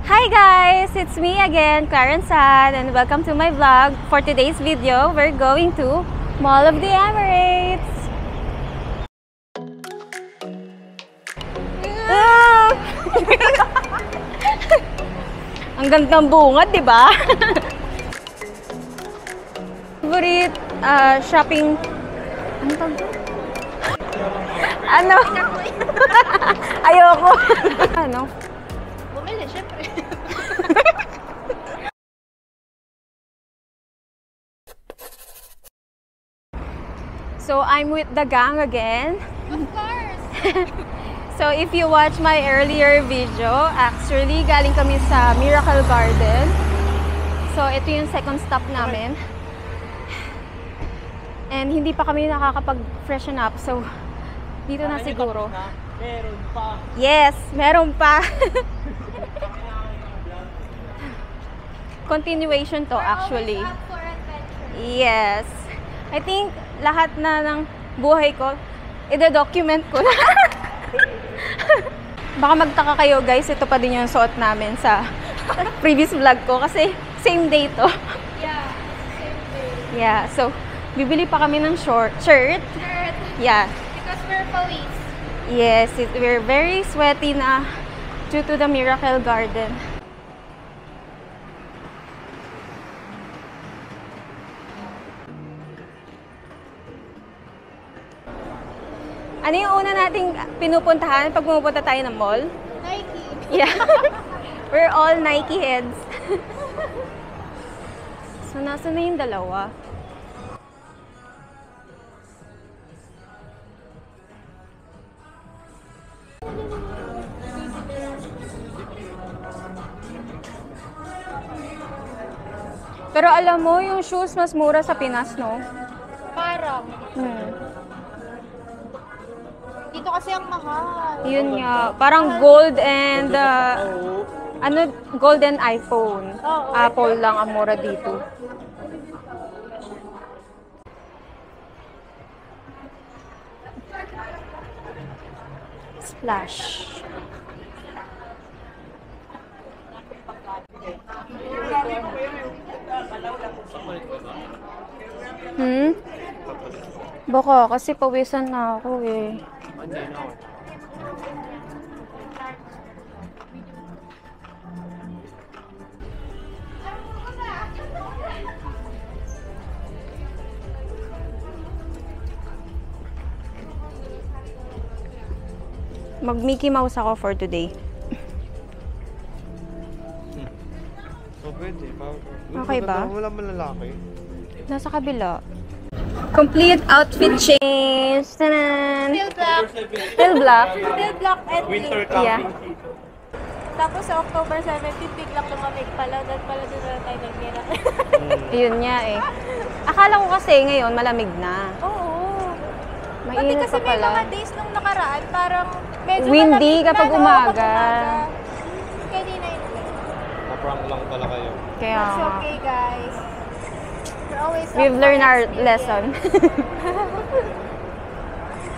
Hi guys! It's me again, Clarence San, and welcome to my vlog. For today's video, we're going to Mall of the Emirates. Ang gandang bunga, di ba? Favorite shopping... Ano tawag doon? Ano? Ayoko. Ano? Bumili, syempre. So, I'm with the gang again. Of course! So, if you watch my earlier video, actually, galing kami sa Miracle Garden. So, ito yung second stop namin. And hindi pa kami nakakapag-freshen up. So, dito na siguro. Meron pa. Yes, meron pa. Continuation to, actually. Always up for adventure. Yes. I think lahat na ng buhay ko, i-document ko na. Baka magtaka kayo guys, ito pa din yung suot namin sa previous vlog ko kasi same day to. Yeah, same day. Yeah, so bibili pa kami ng shirt. Shirt. Yeah. Because we're police. Yes, we're very sweaty na due to the Miracle Garden. Ano yung una nating pinupuntahan pag pumupunta tayo ng mall? Nike. Yeah. We're all Nike heads. So, nasa na yung dalawa? Pero alam mo, yung shoes mas mura sa Pinas, no? Parang. Dito kasi ang mahal. Yun nga. Parang gold and... gold and iPhone. Oo. Apple lang ang mura dito. Splash. Baka kasi pawisan na ako eh. Mag Mickey Mouse ako for today. So, pwede. Okay ba? Wala man lalaki. Nasa kabila. Complete outfit change! Tanan! Still black. Still black? Still black and Winter pink. Yeah. camping. Tapos sa October 17, biglang lumamig pala. Dahil pala doon na tayo nagmira. Yun nga eh. Akala ko kasi ngayon malamig na. Oo. Pati Mainit kasi pa may mga pala. days nung nakaraan, parang medyo Windy malamig kapag na, no, umaga. Kaya di na yun. Na-prank lang pala kayo. Kaya That's nga. okay, guys. We're always up We've for learned our experience. lesson.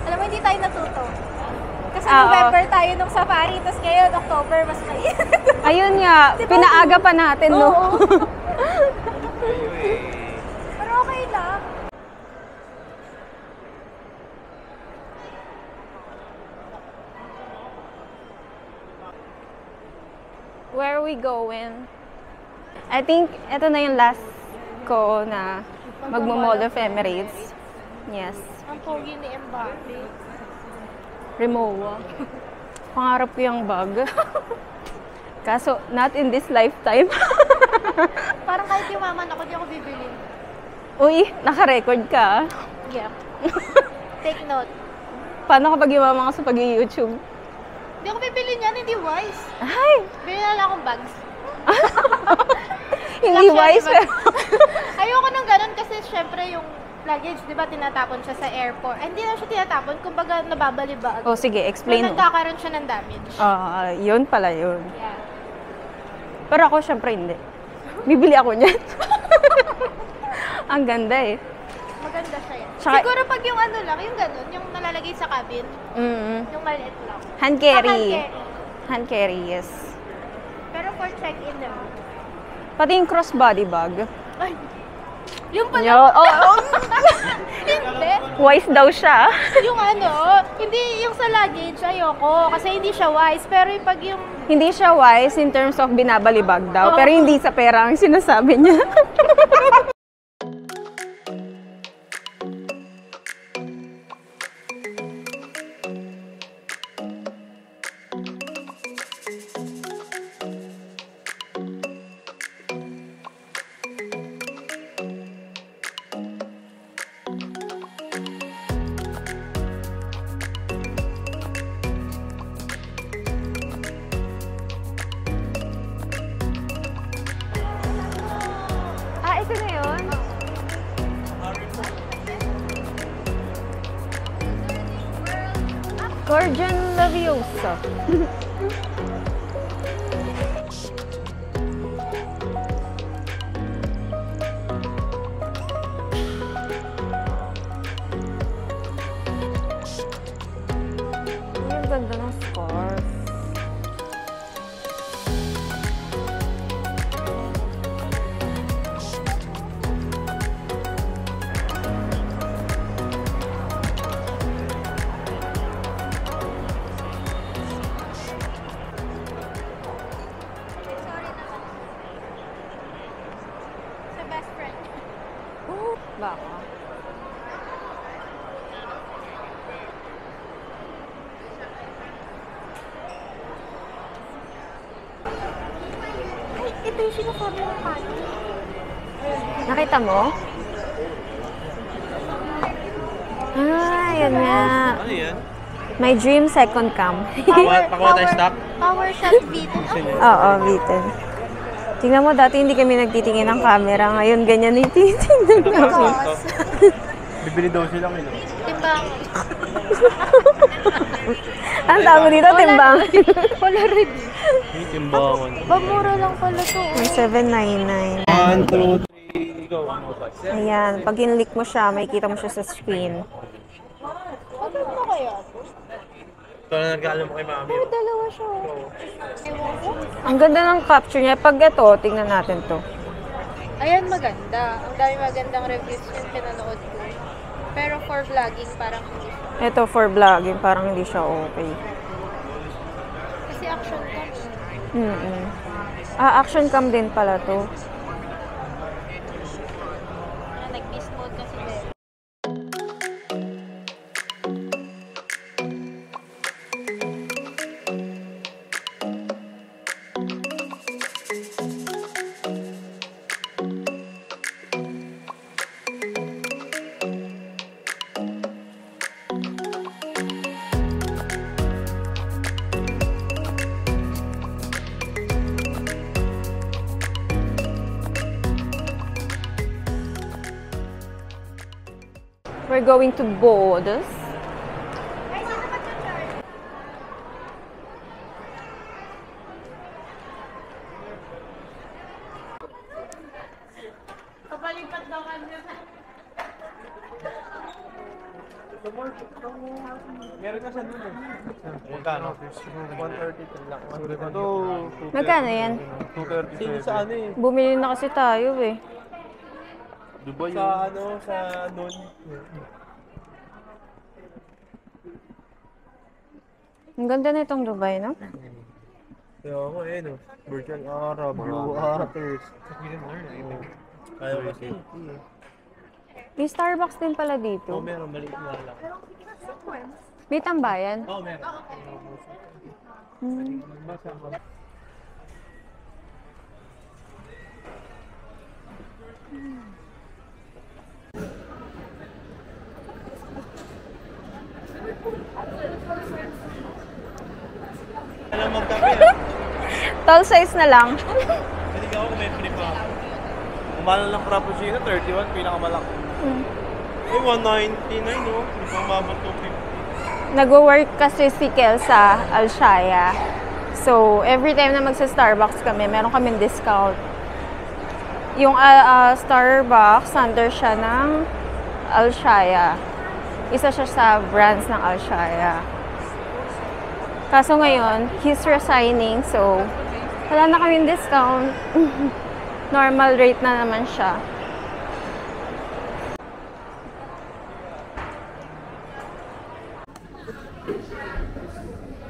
Alam mo, hindi tayo natuto. Kasi Oo. November tayo nung safari, tapos ngayon, October, mas mainit. Ayun nga, pinaaga pa natin, no? Oo. Pero okay lang. Where are we going? I think ito na yung last ko na magmo-Mall of Emirates. Yes. Ang pogi ni Mbappe. Rimowa. Pangarap ko yung bag. Kaso, not in this lifetime. Parang kahit yumaman ako, di ako bibili. Uy, naka-record ka. Yeah. Take note. Paano kapag yumaman ka sa pag-YouTube? Hindi ako bibili niyan, hindi wise. Ay! Bili na lang akong bags. Hindi Luxury wise. bag. Ayoko nang ganun kasi syempre yung luggage, di ba, tinatapon siya sa airport. Ay, hindi na siya tinatapon, kumbaga nababalibag. Oh, sige, explain mo. Nagkakaroon siya ng damage. Yun pala yun. Yeah. Pero ako, syempre, hindi. Bibili ako niyan. Ang ganda eh. Maganda siya yan. Tsaka- Siguro pag yung ano lang, yung ganun, yung nalalagay sa cabin, Mm. yung maliit lang. Hand carry. Hand carry. Hand carry, yes. Pero for check-in na. Pati yung crossbody bag. Ay, yung pala. Hindi. Wise daw siya. Yung ano, hindi yung sa luggage, ayoko. Kasi hindi siya wise. Pero yung pag yung... Hindi siya wise in terms of binabalibag daw. Pero hindi sa pera ang sinasabi niya. Ito na yun. Guardian Leviosa. Ang ganda ng scarf. Sa best friend. Baka. Ay, ito yung sinasabi ng kanya. Nakita mo? Ah, yun nga. Ano yan? My dream second cam. Pakuha tayo stock? Power shot beat. Oo, Viten. Tingnan mo, dati hindi kami nagtitingin ng camera. Ngayon, ganyan yung titingnan namin. Bibili daw sila ngayon. Timbang. Ang tawag dito, timbang. Polaroid. Timbangan. Mura lang pala to. May 799. 1, 2, 3, go. 105. Ayan, pag in-click mo siya, makikita mo siya sa screen. Ano na kaya? Ito na nagkaalam mo kay mami. Pero dalawa siya. Ewan ko. Ang ganda ng capture niya. Pag ito, tingnan natin to. Ayan, maganda. Ang dami magandang reviews yung pinanood ko. Pero for vlogging, parang hindi siya. Ito for vlogging, parang hindi siya okay. Kasi action cam. Action cam din pala to. Nag-beast mode kasi din. We're going to Bodes. Kapalipat daw kanya. Meron ka sa doon eh. Magkano? 130 lang. Ito, Magkano yan? 230. Sa ano eh? Bumili na kasi tayo eh. Dubai sa ano, sa doon. Ang ganda na itong Dubai, no? Kaya ako eh, no? Virtual Arab, Blue Waters. Ayaw kasi. May Starbucks din pala Oo, dito. meron. Maliit nga lang. May tambayan. Oo, meron. Alam magkape ah. Tall size na lang. Hindi ka ako may free pa. Umala ng Frappuccino, 31, pinakamalaki. Eh, 199 no? Hindi pa umabot 250. Nag-work kasi si Kel sa Alshaya. So, every time na magsa-Starbucks kami, meron kaming discount. Yung Starbucks, under siya ng Alshaya. Isa siya sa brands ng Alshaya. Kaso ngayon, he's resigning, so Wala na kaming discount. Normal rate na naman siya.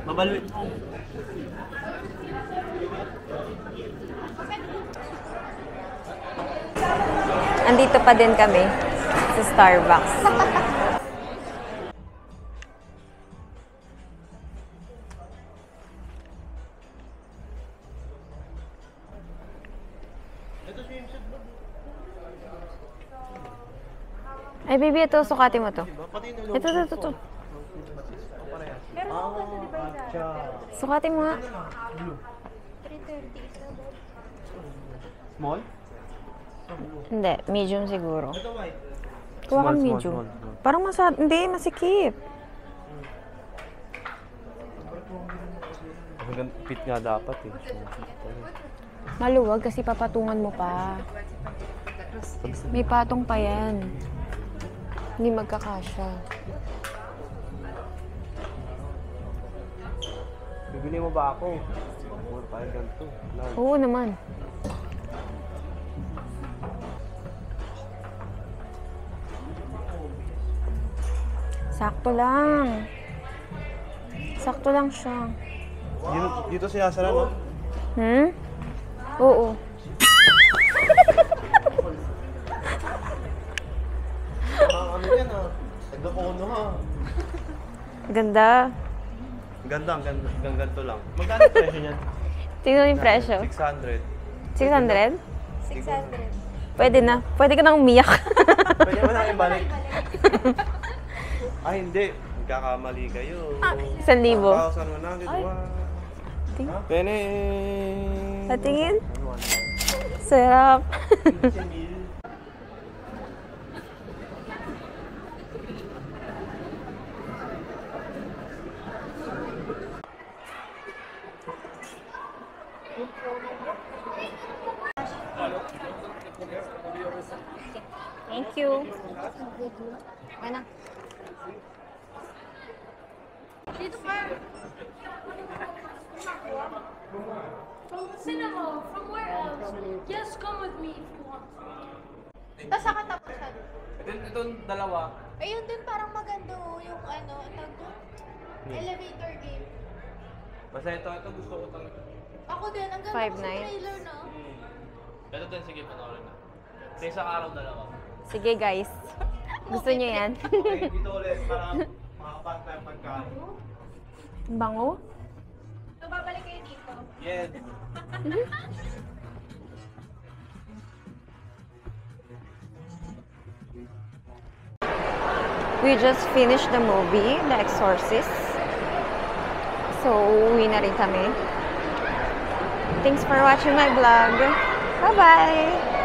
Mabalwit. Andito pa din kami sa Starbucks. Ay, baby, ito. Sukatin mo to. Ito. Sukatin mo nga. 330. Small? Hindi, medium siguro. Ito white. Kuha kang Small, medium. small. Parang hindi, masikip. Fit nga dapat eh. Maluwag kasi papatungan mo pa. May patong pa yan. Hindi magkakasya. Bibili mo ba ako? Parang ganito. Oo naman. Sakto lang. Sakto lang siya. Dito sinasara, no? Oo. Ano yan ah? Nagdapono ha. Ganda. Ganda, ang ganito lang. Magkano yung presyo niyan? Tingnan mo yung presyo. 600. 600? 600. Pwede na. Pwede ka nang umiyak. Pwede mo na ibalik. Ay, hindi. Magkakamali kayo. 1,000. 1,100. Tingnan. Pene. Patingin. Sarap. Thank you. Ano? Dito ka. From the cinema, from where else? Yes, come with me if you want. Tapos saka tapusan. Itong dalawa. Ayun din parang maganda yung ano, tawag doon? Elevator game. Basta ito gusto ko talaga. Ako din, ang ganda ko 5'9". sa trailer, no? Ito din, sige, panoorin na. Sa isang araw dalawa. Sige guys. Gusto niyo yan? Okay, dito ulit para makapag tayo pagkain. Bango? So, babalik kayo dito. Yes. We just finished the movie, The Exorcist. So, uwi na rin kami. Thanks for watching my vlog. Bye-bye!